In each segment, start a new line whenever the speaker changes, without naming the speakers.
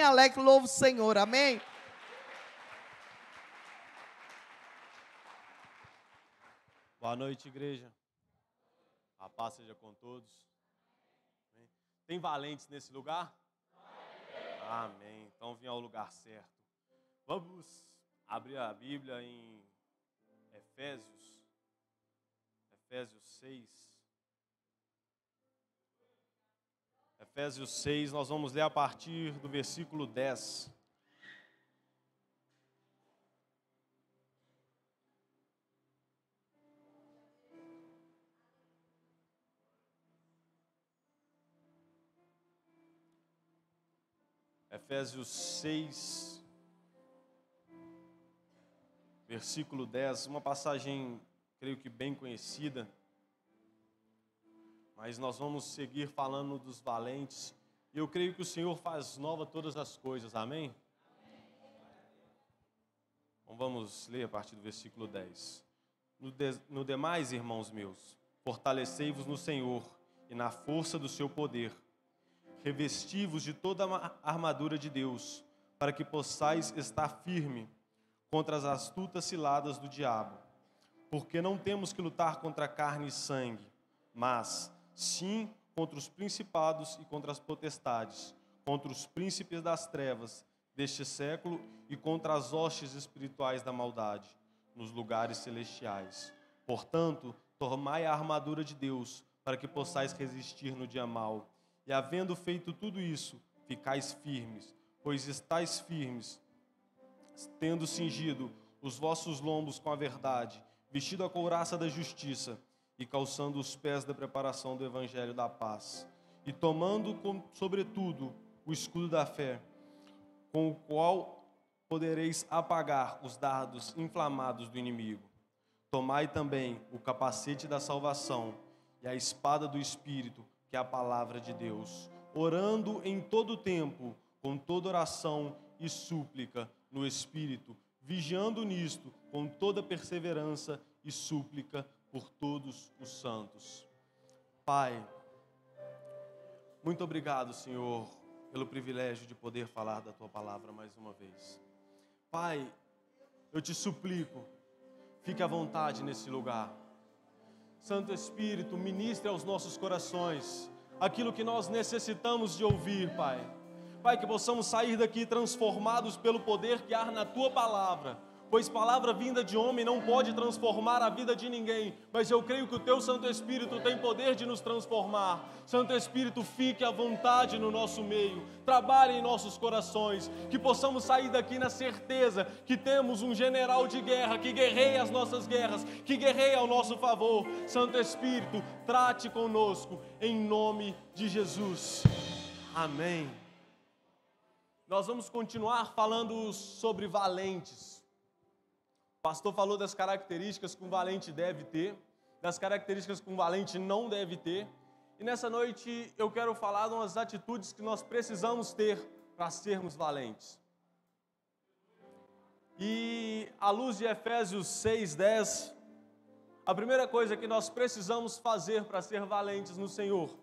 alegre, louvo o Senhor, amém?
Boa noite, igreja. A paz seja com todos. Amém. Tem valentes nesse lugar? Amém. Então vim ao lugar certo. Vamos abrir a Bíblia em Efésios 6. Efésios 6, nós vamos ler a partir do versículo 10. Efésios 6, versículo 10, uma passagem, creio que bem conhecida, mas nós vamos seguir falando dos valentes, e eu creio que o Senhor faz nova todas as coisas, amém? Então vamos ler a partir do versículo 10. No demais, irmãos meus, fortalecei-vos no Senhor e na força do seu poder. Revesti-vos de toda a armadura de Deus, para que possais estar firme contra as astutas ciladas do diabo. Porque não temos que lutar contra carne e sangue, mas sim contra os principados e contra as potestades, contra os príncipes das trevas deste século e contra as hostes espirituais da maldade nos lugares celestiais. Portanto, tomai a armadura de Deus, para que possais resistir no dia mau. E havendo feito tudo isso, ficais firmes, pois estáis firmes, tendo cingido os vossos lombos com a verdade, vestido a couraça da justiça e calçando os pés da preparação do evangelho da paz, e tomando, sobretudo, o escudo da fé, com o qual podereis apagar os dardos inflamados do inimigo. Tomai também o capacete da salvação e a espada do Espírito, que é a palavra de Deus, orando em todo tempo, com toda oração e súplica no Espírito, vigiando nisto, com toda perseverança e súplica por todos os santos. Pai, muito obrigado, Senhor, pelo privilégio de poder falar da Tua palavra mais uma vez. Pai, eu te suplico, fique à vontade nesse lugar. Santo Espírito, ministre aos nossos corações aquilo que nós necessitamos de ouvir, Pai. Pai, que possamos sair daqui transformados pelo poder que há na Tua palavra, pois palavra vinda de homem não pode transformar a vida de ninguém, mas eu creio que o Teu Santo Espírito tem poder de nos transformar. Santo Espírito, fique à vontade no nosso meio, trabalhe em nossos corações, que possamos sair daqui na certeza que temos um general de guerra que guerreia as nossas guerras, que guerreia ao nosso favor. Santo Espírito, trate conosco, em nome de Jesus. Amém. Nós vamos continuar falando sobre valentes. O pastor falou das características que um valente deve ter, das características que um valente não deve ter. E nessa noite eu quero falar de umas atitudes que nós precisamos ter para sermos valentes. E à luz de Efésios 6:10, a primeira coisa que nós precisamos fazer para ser valentes no Senhor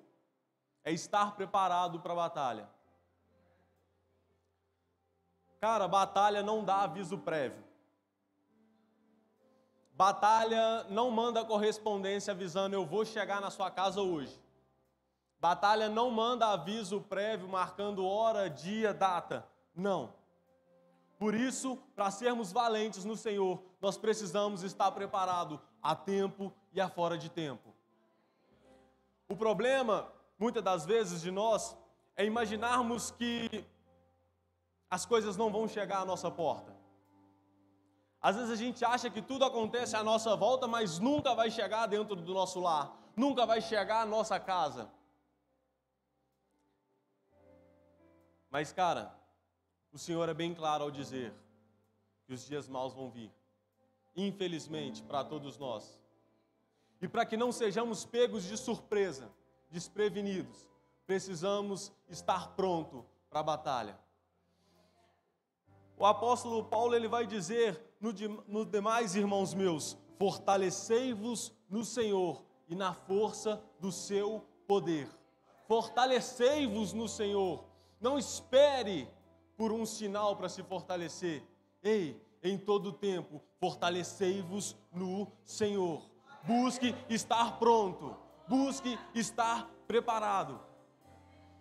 é estar preparado para a batalha. Cara, batalha não dá aviso prévio. Batalha não manda correspondência avisando: eu vou chegar na sua casa hoje. Batalha não manda aviso prévio marcando hora, dia, data. Não. Por isso, para sermos valentes no Senhor, nós precisamos estar preparados a tempo e a fora de tempo. O problema, muitas das vezes, de nós é imaginarmos que as coisas não vão chegar à nossa porta. Às vezes a gente acha que tudo acontece à nossa volta, mas nunca vai chegar dentro do nosso lar, nunca vai chegar à nossa casa. Mas, cara, o Senhor é bem claro ao dizer que os dias maus vão vir, infelizmente, para todos nós. E para que não sejamos pegos de surpresa, desprevenidos, precisamos estar pronto para a batalha. O apóstolo Paulo, ele vai dizer, no demais, irmãos meus, fortalecei-vos no Senhor e na força do seu poder. Fortalecei-vos no Senhor. Não espere por um sinal para se fortalecer. Ei, em todo tempo, fortalecei-vos no Senhor. Busque estar pronto. Busque estar preparado.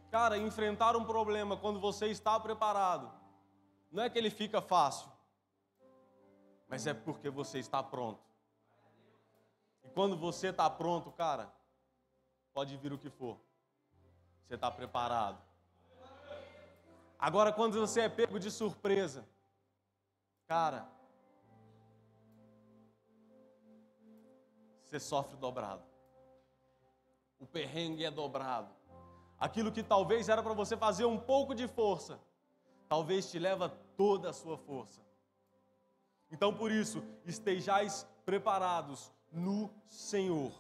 Cara, enfrentar um problema quando você está preparado, não é que ele fica fácil, mas é porque você está pronto. E quando você está pronto, cara, pode vir o que for. Você está preparado. Agora, quando você é pego de surpresa, cara, você sofre dobrado. O perrengue é dobrado. Aquilo que talvez era para você fazer um pouco de força, talvez te leva toda a sua força. Então, por isso, estejais preparados no Senhor.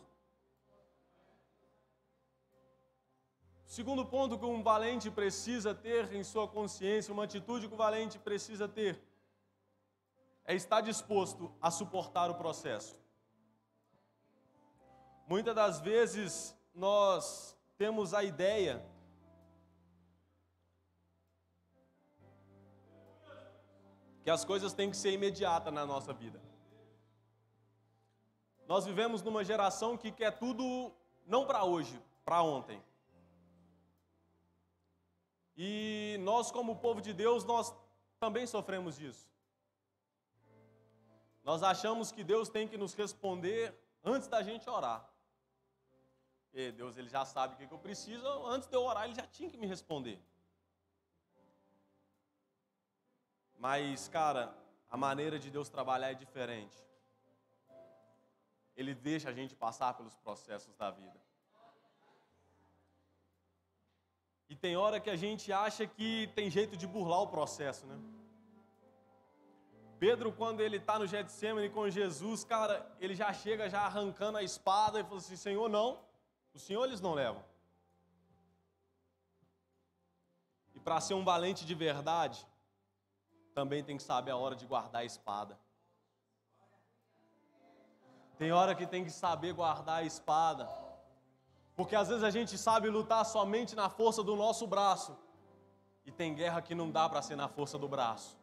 O segundo ponto que um valente precisa ter em sua consciência, uma atitude que o valente precisa ter, é estar disposto a suportar o processo. Muitas das vezes nós temos a ideia que as coisas têm que ser imediatas na nossa vida. Nós vivemos numa geração que quer tudo não para hoje, para ontem. E nós, como povo de Deus, nós também sofremos disso. Nós achamos que Deus tem que nos responder antes da gente orar. E Deus, ele já sabe o que eu preciso, antes de eu orar, ele já tinha que me responder. Mas, cara, a maneira de Deus trabalhar é diferente. Ele deixa a gente passar pelos processos da vida. E tem hora que a gente acha que tem jeito de burlar o processo, né? Pedro, quando ele está no Getsêmani com Jesus, cara, ele já chega já arrancando a espada e fala assim, Senhor, não, o Senhor eles não levam. E para ser um valente de verdade, também tem que saber a hora de guardar a espada. Tem hora que tem que saber guardar a espada. Porque às vezes a gente sabe lutar somente na força do nosso braço. E tem guerra que não dá para ser na força do braço.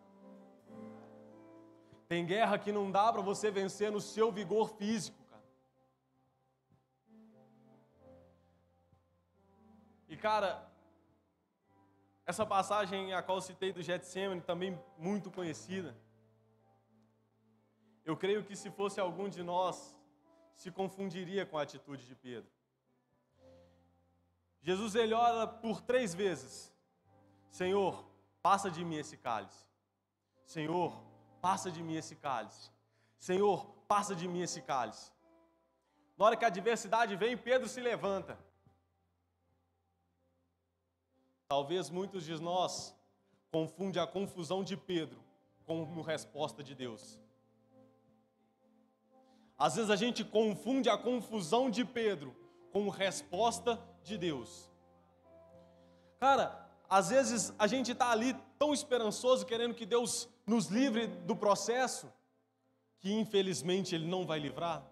Tem guerra que não dá para você vencer no seu vigor físico, cara. E cara, essa passagem a qual eu citei do Getsêmani, também muito conhecida. Eu creio que se fosse algum de nós, se confundiria com a atitude de Pedro. Jesus, ele ora por 3 vezes. Senhor, passa de mim esse cálice. Senhor, passa de mim esse cálice. Senhor, passa de mim esse cálice. Na hora que a adversidade vem, Pedro se levanta. Talvez muitos de nós confundem a confusão de Pedro com a resposta de Deus. Às vezes a gente confunde a confusão de Pedro com a resposta de Deus. Cara, às vezes a gente está ali tão esperançoso, querendo que Deus nos livre do processo, que infelizmente Ele não vai livrar.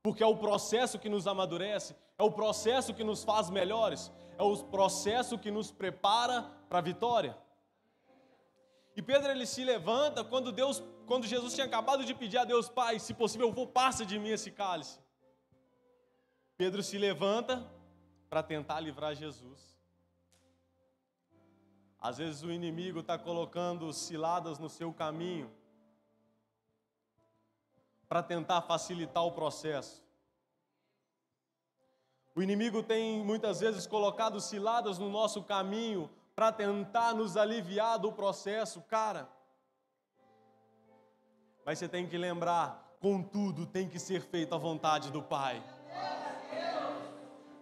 Porque é o processo que nos amadurece, é o processo que nos faz melhores, é o processo que nos prepara para a vitória. E Pedro, ele se levanta quando Jesus tinha acabado de pedir a Deus, Pai, se possível, passa de mim esse cálice. Pedro se levanta para tentar livrar Jesus. Às vezes o inimigo está colocando ciladas no seu caminho para tentar facilitar o processo. O inimigo tem muitas vezes colocado ciladas no nosso caminho para tentar nos aliviar do processo, cara. Mas você tem que lembrar, contudo tem que ser feita a vontade do Pai.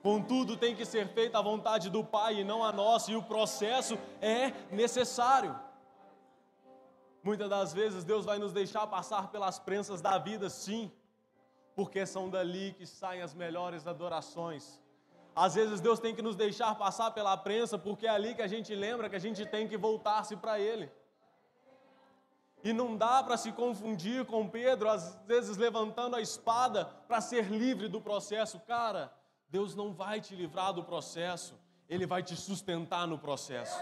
Contudo tem que ser feita a vontade do Pai e não a nossa, e o processo é necessário. Muitas das vezes Deus vai nos deixar passar pelas prensas da vida, sim, porque são dali que saem as melhores adorações. Às vezes Deus tem que nos deixar passar pela prensa, porque é ali que a gente lembra que a gente tem que voltar-se para Ele. E não dá para se confundir com Pedro, às vezes levantando a espada para ser livre do processo. Cara, Deus não vai te livrar do processo, Ele vai te sustentar no processo.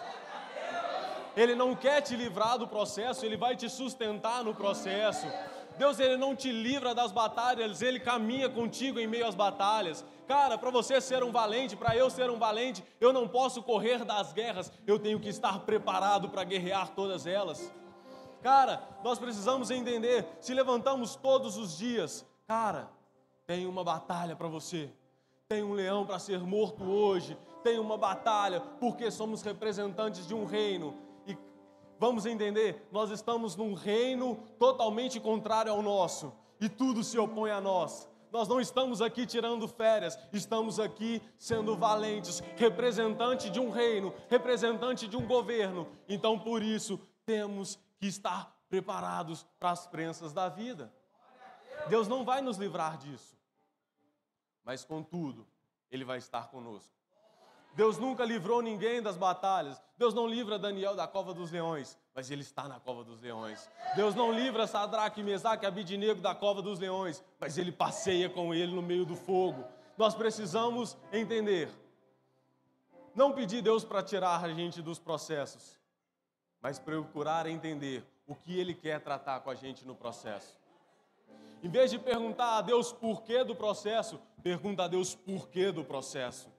Ele não quer te livrar do processo, Ele vai te sustentar no processo. Deus, Ele não te livra das batalhas, Ele caminha contigo em meio às batalhas. Cara, para você ser um valente, para eu ser um valente, eu não posso correr das guerras, eu tenho que estar preparado para guerrear todas elas. Cara, nós precisamos entender, se levantamos todos os dias, cara, tem uma batalha para você, tem um leão para ser morto hoje, tem uma batalha, porque somos representantes de um reino. E vamos entender, nós estamos num reino totalmente contrário ao nosso, e tudo se opõe a nós. Nós não estamos aqui tirando férias, estamos aqui sendo valentes, representante de um reino, representante de um governo. Então, por isso, temos que estar preparados para as prensas da vida. Deus não vai nos livrar disso, mas contudo, Ele vai estar conosco. Deus nunca livrou ninguém das batalhas. Deus não livra Daniel da cova dos leões, mas ele está na cova dos leões. Deus não livra Sadraque, Mesaque e Abidnego da cova dos leões, mas ele passeia com ele no meio do fogo. Nós precisamos entender, não pedir Deus para tirar a gente dos processos, mas procurar entender o que Ele quer tratar com a gente no processo. Em vez de perguntar a Deus porquê do processo, pergunta a Deus porquê do processo.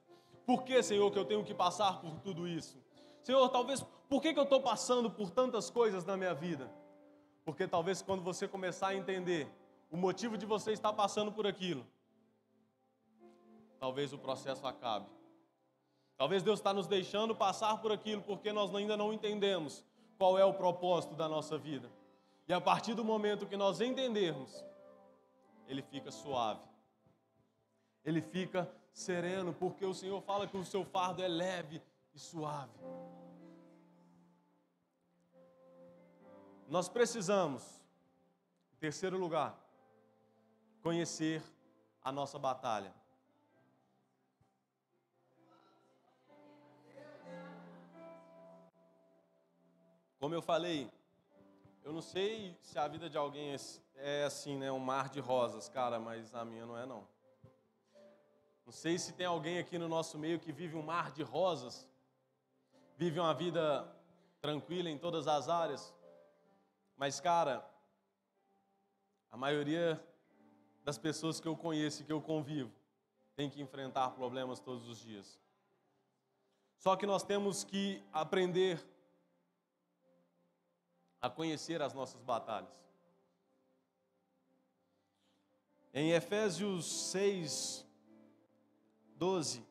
Por que, Senhor, que eu tenho que passar por tudo isso? Senhor, talvez, por que eu estou passando por tantas coisas na minha vida? Porque talvez quando você começar a entender o motivo de você estar passando por aquilo, talvez o processo acabe. Talvez Deus está nos deixando passar por aquilo porque nós ainda não entendemos qual é o propósito da nossa vida. E a partir do momento que nós entendermos, Ele fica suave. Ele fica sereno, porque o Senhor fala que o seu fardo é leve e suave. Nós precisamos, em terceiro lugar, conhecer a nossa batalha. Como eu falei, eu não sei se a vida de alguém é assim, né, um mar de rosas, cara, mas a minha não é não. Não sei se tem alguém aqui no nosso meio que vive um mar de rosas, vive uma vida tranquila em todas as áreas, mas, cara, a maioria das pessoas que eu conheço e que eu convivo tem que enfrentar problemas todos os dias. Só que nós temos que aprender a conhecer as nossas batalhas. Em Efésios 6, 12,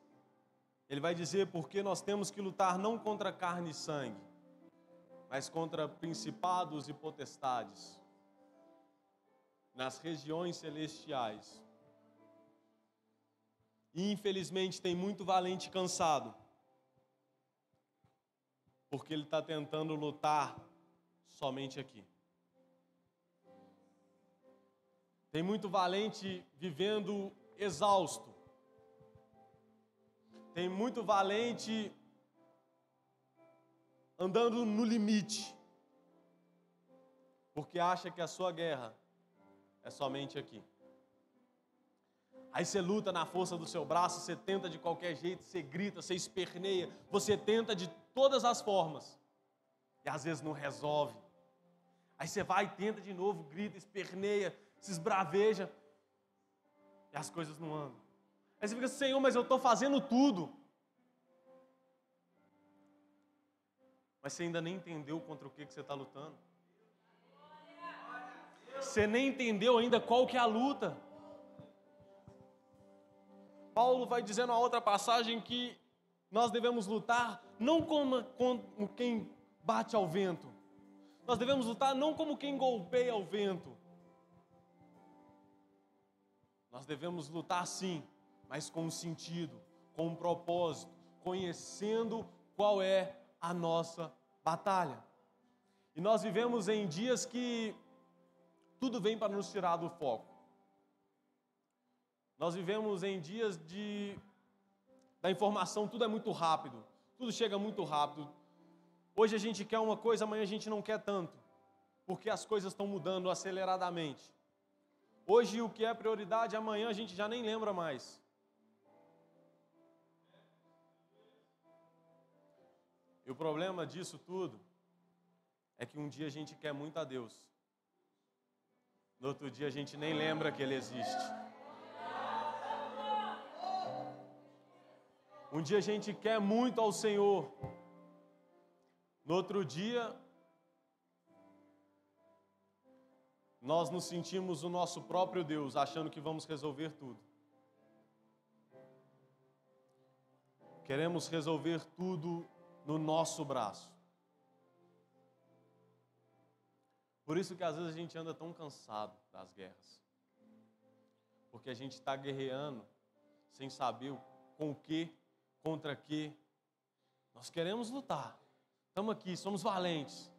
ele vai dizer porque nós temos que lutar não contra carne e sangue, mas contra principados e potestades, nas regiões celestiais. E infelizmente tem muito valente cansado, porque ele está tentando lutar somente aqui. Tem muito valente vivendo exausto. Tem muito valente andando no limite, porque acha que a sua guerra é somente aqui. Aí você luta na força do seu braço, você tenta de qualquer jeito, você grita, você esperneia, você tenta de todas as formas, e às vezes não resolve. Aí você vai, tenta de novo, grita, esperneia, se esbraveja, e as coisas não andam. Aí você fica assim, Senhor, mas eu estou fazendo tudo. Mas você ainda nem entendeu contra o que você está lutando. Você nem entendeu ainda qual que é a luta. Paulo vai dizendo na outra passagem que nós devemos lutar não como quem bate ao vento. Nós devemos lutar não como quem golpeia o vento. Nós devemos lutar sim, mas com um sentido, com um propósito, conhecendo qual é a nossa batalha. E nós vivemos em dias que tudo vem para nos tirar do foco. Nós vivemos em dias da informação, tudo é muito rápido, tudo chega muito rápido. Hoje a gente quer uma coisa, amanhã a gente não quer tanto, porque as coisas estão mudando aceleradamente. Hoje o que é prioridade, amanhã a gente já nem lembra mais. E o problema disso tudo é que um dia a gente quer muito a Deus. No outro dia a gente nem lembra que Ele existe. Um dia a gente quer muito ao Senhor. No outro dia, nós nos sentimos o nosso próprio Deus, achando que vamos resolver tudo. Queremos resolver tudo no nosso braço. Por isso que às vezes a gente anda tão cansado das guerras. Porque a gente está guerreando sem saber com o que, contra que. Nós queremos lutar. Estamos aqui, somos valentes.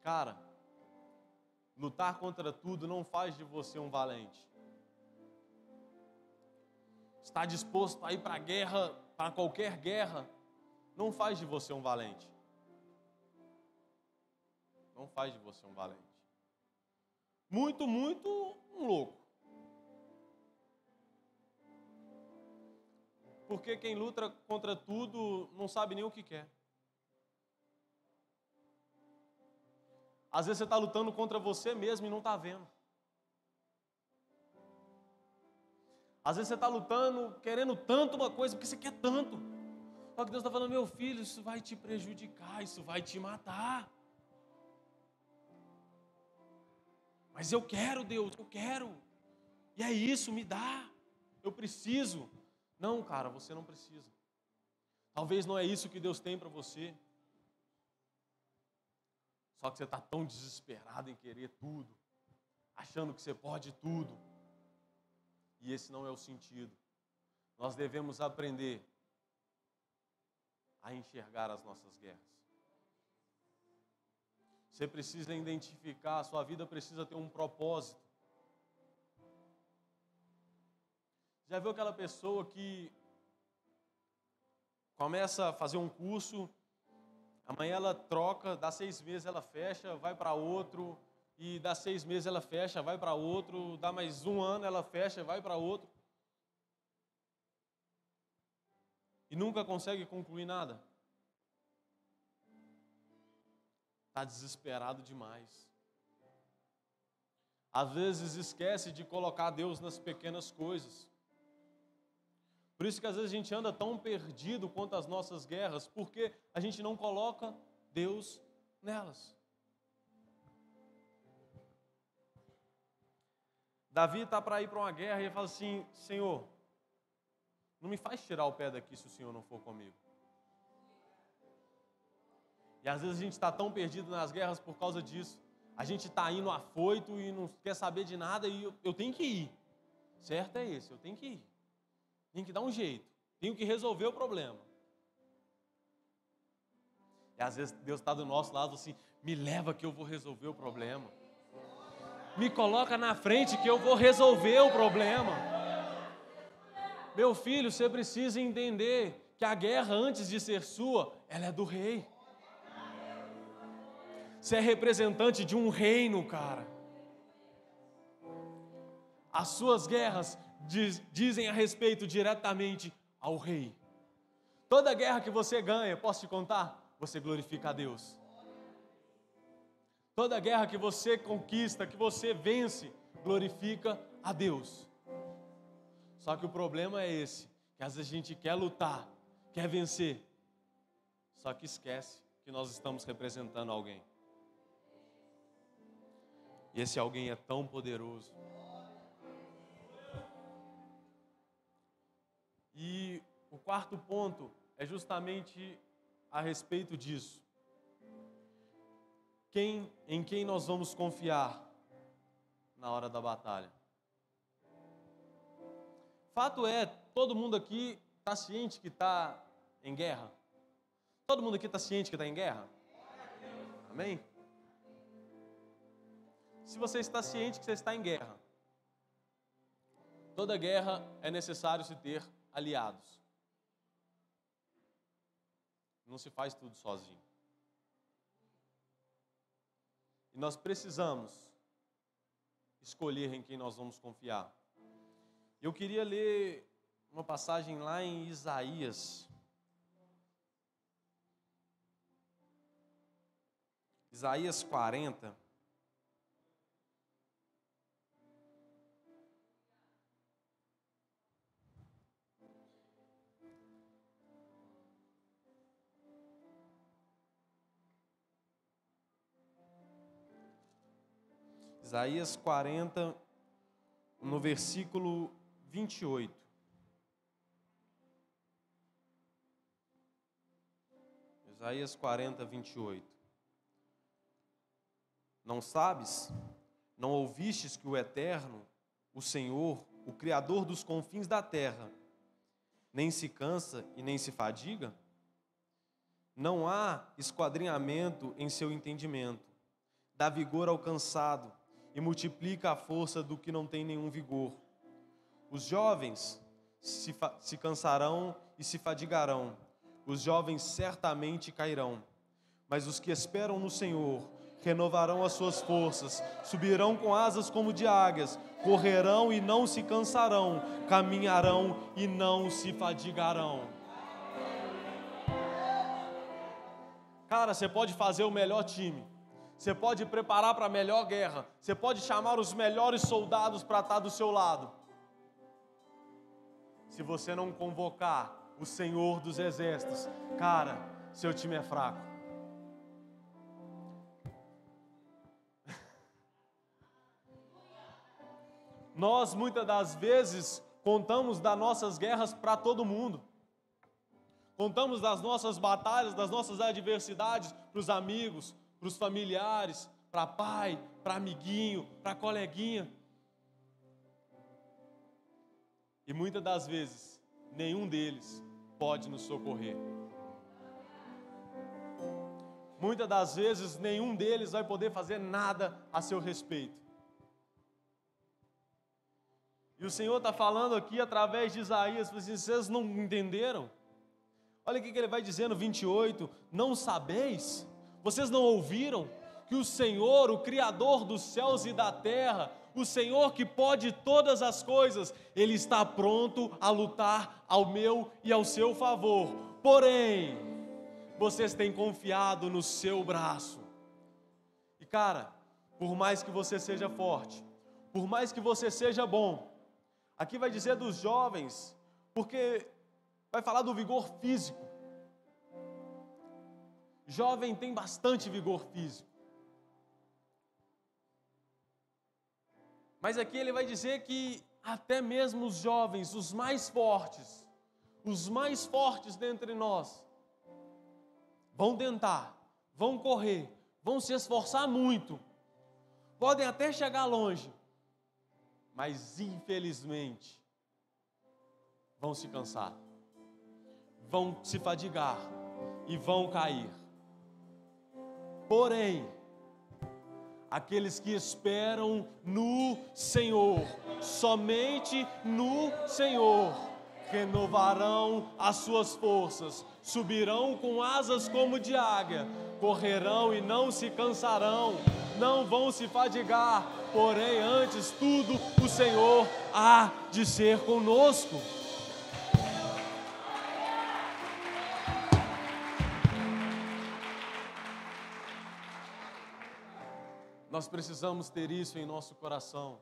Cara, lutar contra tudo não faz de você um valente. Estar disposto a ir para a guerra, para qualquer guerra, não faz de você um valente. Não faz de você um valente. Muito um louco. Porque quem luta contra tudo não sabe nem o que quer. Às vezes você está lutando contra você mesmo e não está vendo. Às vezes você está lutando, querendo tanto uma coisa, porque você quer tanto. Só que Deus está falando, meu filho, isso vai te prejudicar, isso vai te matar. Mas eu quero, Deus, eu quero. E é isso, me dá. Eu preciso. Não, cara, você não precisa. Talvez não é isso que Deus tem para você. Só que você está tão desesperado em querer tudo, achando que você pode tudo. E esse não é o sentido. Nós devemos aprender a enxergar as nossas guerras. Você precisa identificar, a sua vida precisa ter um propósito. Já viu aquela pessoa que começa a fazer um curso, amanhã ela troca, dá 6 meses ela fecha, vai para outro, e dá 6 meses ela fecha, vai para outro, dá mais 1 ano ela fecha, vai para outro. E nunca consegue concluir nada. Está desesperado demais. Às vezes esquece de colocar Deus nas pequenas coisas. Por isso que às vezes a gente anda tão perdido quanto as nossas guerras, porque a gente não coloca Deus nelas. Davi está para ir para uma guerra e ele fala assim, Senhor, não me faz tirar o pé daqui se o Senhor não for comigo. E às vezes a gente está tão perdido nas guerras por causa disso. A gente está indo afoito e não quer saber de nada e eu tenho que ir. Certo é esse, eu tenho que ir. Tenho que dar um jeito. Tenho que resolver o problema. E às vezes Deus está do nosso lado assim, me leva que eu vou resolver o problema. Me coloca na frente que eu vou resolver o problema. Meu filho, você precisa entender que a guerra, antes de ser sua, ela é do rei. Você é representante de um reino, cara. As suas guerras dizem a respeito diretamente ao rei. Toda guerra que você ganha, posso te contar? Você glorifica a Deus. Toda guerra que você conquista, que você vence, glorifica a Deus. Só que o problema é esse, que às vezes a gente quer lutar, quer vencer, só que esquece que nós estamos representando alguém. E esse alguém é tão poderoso. E o quarto ponto é justamente a respeito disso. Em quem nós vamos confiar na hora da batalha? Fato é, todo mundo aqui está ciente que está em guerra? Todo mundo aqui está ciente que está em guerra? Amém? Se você está ciente que você está em guerra, toda guerra é necessário se ter aliados. Não se faz tudo sozinho. E nós precisamos escolher em quem nós vamos confiar. Eu queria ler uma passagem lá em Isaías. Isaías 40. Isaías 40, no versículo 28. Isaías 40, 28. Não sabes, não ouvistes que o Eterno, o Senhor, o Criador dos confins da terra, nem se cansa e nem se fadiga? Não há esquadrinhamento em seu entendimento, dá vigor ao cansado e multiplica a força do que não tem nenhum vigor. Os jovens se cansarão e se fadigarão, os jovens certamente cairão, mas os que esperam no Senhor renovarão as suas forças, subirão com asas como de águias, correrão e não se cansarão, caminharão e não se fadigarão. Cara, você pode fazer o melhor time, você pode preparar para a melhor guerra, você pode chamar os melhores soldados para estar do seu lado. Se você não convocar o Senhor dos Exércitos, cara, seu time é fraco. Nós, muitas das vezes, contamos das nossas guerras para todo mundo. Contamos das nossas batalhas, das nossas adversidades para os amigos, para os familiares, para pai, para amiguinho, para coleguinha. E muitas das vezes, nenhum deles pode nos socorrer. Muitas das vezes, nenhum deles vai poder fazer nada a seu respeito. E o Senhor está falando aqui através de Isaías, vocês não entenderam? Olha o que ele vai dizer no 28, não sabeis? Vocês não ouviram que o Senhor, o Criador dos céus e da terra, o Senhor que pode todas as coisas, Ele está pronto a lutar ao meu e ao seu favor. Porém, vocês têm confiado no seu braço. E cara, por mais que você seja forte, por mais que você seja bom, aqui vai dizer dos jovens, porque vai falar do vigor físico. Jovem tem bastante vigor físico. Mas aqui ele vai dizer que até mesmo os jovens, os mais fortes dentre nós, vão tentar, vão correr, vão se esforçar muito, podem até chegar longe, mas infelizmente vão se cansar, vão se fadigar e vão cair. Porém, aqueles que esperam no Senhor, somente no Senhor, renovarão as suas forças, subirão com asas como de águia, correrão e não se cansarão, não vão se fadigar, porém antes tudo o Senhor há de ser conosco. Nós precisamos ter isso em nosso coração.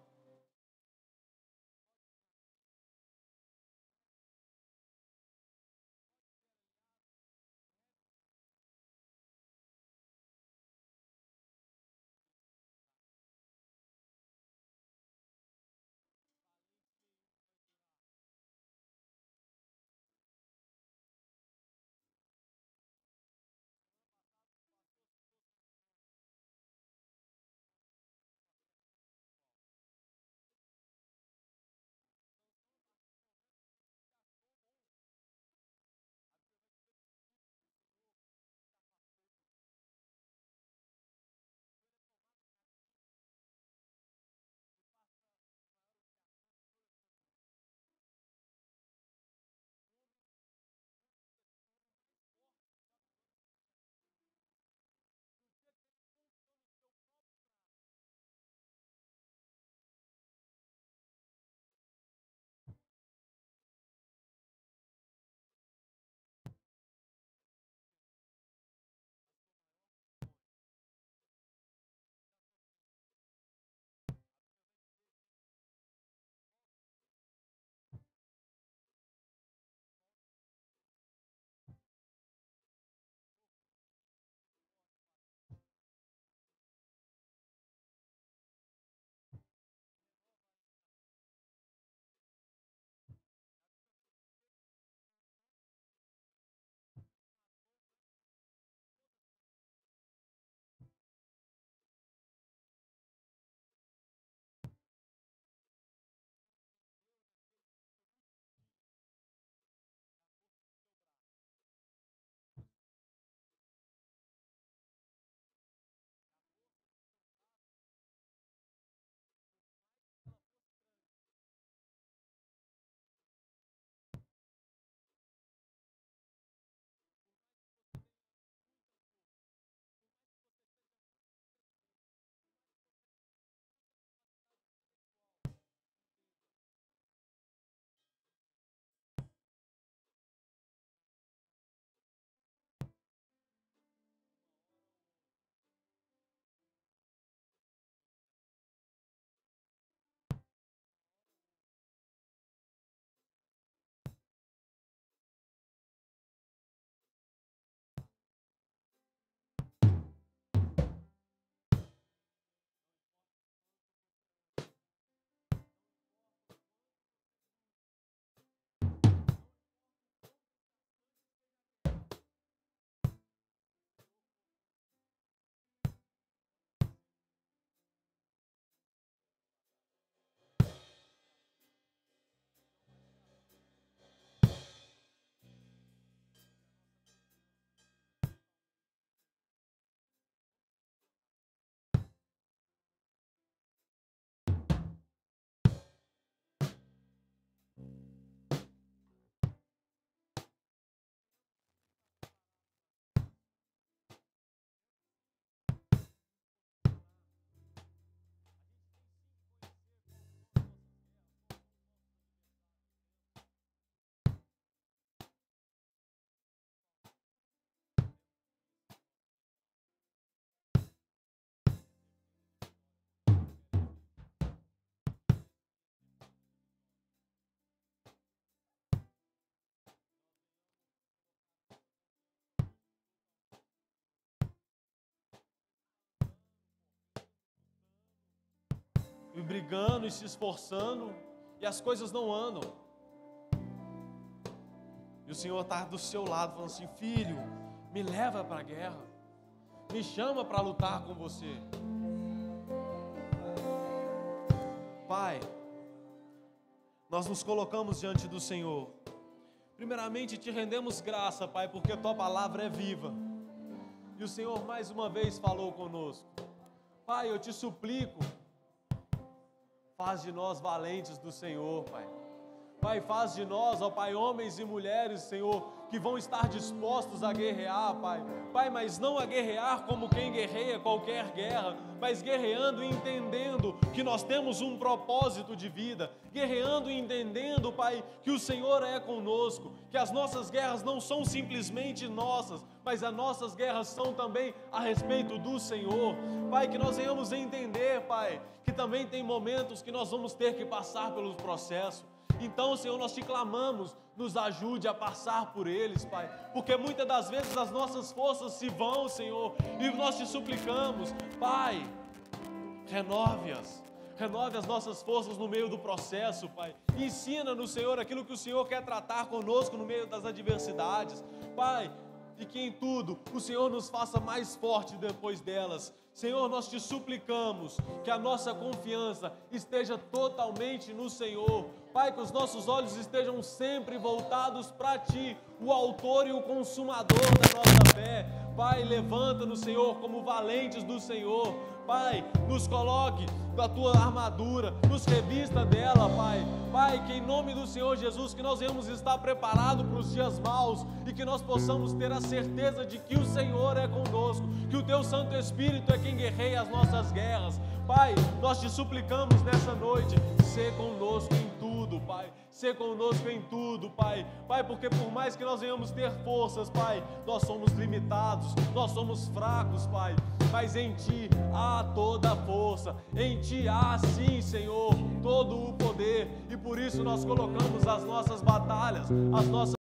brigando e se esforçando e as coisas não andam. E o Senhor está do seu lado falando assim: filho, me leva para a guerra, me chama para lutar com você. Pai, nós nos colocamos diante do Senhor. Primeiramente te rendemos graça, Pai, porque tua palavra é viva. E o Senhor mais uma vez falou conosco. Pai, eu te suplico, faz de nós valentes do Senhor, Pai. Pai, faz de nós, ó Pai, homens e mulheres, Senhor, que vão estar dispostos a guerrear, Pai. Pai, mas não a guerrear como quem guerreia qualquer guerra, mas guerreando e entendendo que nós temos um propósito de vida, guerreando e entendendo, Pai, que o Senhor é conosco, que as nossas guerras não são simplesmente nossas, mas as nossas guerras são também a respeito do Senhor. Pai, que nós venhamos entender, Pai, que também tem momentos que nós vamos ter que passar pelo processo. Então, Senhor, nós te clamamos, nos ajude a passar por eles, Pai, porque muitas das vezes as nossas forças se vão, Senhor, e nós te suplicamos, Pai, renove as nossas forças no meio do processo, Pai. Ensina-nos, Senhor, aquilo que o Senhor quer tratar conosco no meio das adversidades, Pai, e que em tudo o Senhor nos faça mais forte depois delas. Senhor, nós te suplicamos que a nossa confiança esteja totalmente no Senhor. Pai, que os nossos olhos estejam sempre voltados para Ti, o autor e o consumador da nossa fé. Pai, levanta-nos, Senhor, como valentes do Senhor. Pai, nos coloque da Tua armadura, nos revista dela, Pai. Pai, que em nome do Senhor Jesus, que nós venhamos estar preparados para os dias maus e que nós possamos ter a certeza de que o Senhor é conosco, que o Teu Santo Espírito é quem guerreia as nossas guerras. Pai, nós te suplicamos nessa noite, ser conosco em tudo, Pai. Ser conosco em tudo, Pai. Pai, porque por mais que nós venhamos ter forças, Pai, nós somos limitados, nós somos fracos, Pai. Mas em Ti há toda a força, em Ti há sim, Senhor, todo o poder. E por isso nós colocamos as nossas batalhas, as nossas